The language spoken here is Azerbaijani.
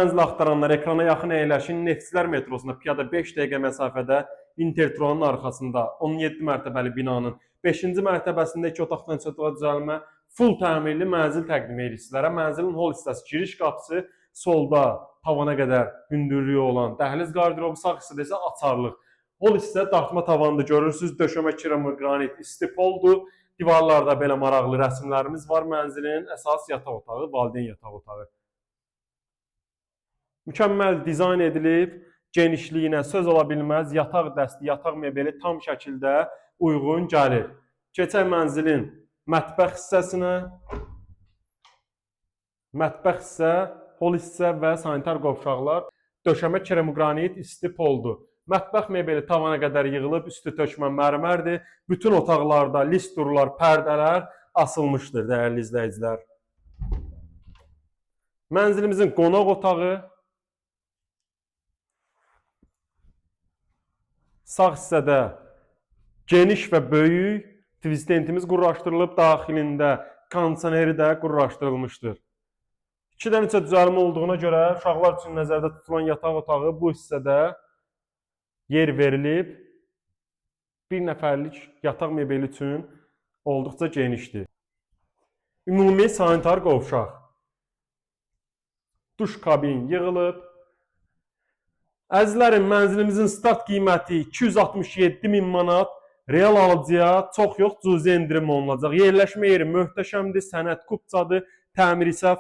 Mənzil axtaranlar ekrana yaxın əyləşin. Neftçilər metrosunda piyada 5 dəqiqə məsafədə Intertronun arxasında 17 mərtəbəli binanın 5-ci mərtəbəsində 2 otaqdan çoxluğa düzəlmə full təmirli mənzil təqdim edir sizlərə. Mənzilin hol hissəsi giriş qapısı, solda tavana qədər hündürlüyü olan dəhliz qardırobu, sağ hissədə isə açarlıq. Hol hissə dartma tavandır. Görürsünüz, döşəmə keramik qranit istipoldur. Divarlarda belə maraqlı rəsmlərimiz var. Mənzilin əsas yataq otağı, valideyn yataq otağı. Mükəmməl dizayn edilib, genişliyinə söz ola bilməz, yataq dəsti, yataq mebeli tam şəkildə uyğun gəlir. Keçək mənzilin mətbəx hissəsinə. Mətbəx hissə, hol hissə və sanitar qovşaqlar döşəmə keramogranit istipoldur. Mətbəx mebeli tavana qədər yığılıb, üstü tökmə mərmərdir. Bütün otaqlarda listurlar, pərdələr asılmışdır, dəyərli izləyicilər. Mənzilimizin qonaq otağı. Sağ hissədə geniş və böyük tvistentimiz qurlaşdırılıb, daxilində kondisioneri də qurlaşdırılmışdır. 2 dənə düzəlmə olduğuna görə uşaqlar üçün nəzərdə tutulan yataq otağı bu hissədə yer verilib. Bir nəfərlik yataq mebeli üçün olduqca genişdir. Ümumi sanitar qovşaq. Duş kabin yığılıb. Əzizlərim, mənzilimizin start qiyməti 267.000 manat, real alıcıya çox yox, cüzi endirim olunacaq. Yerləşmə yeri möhtəşəmdir, sənət kupçadır, təmir isə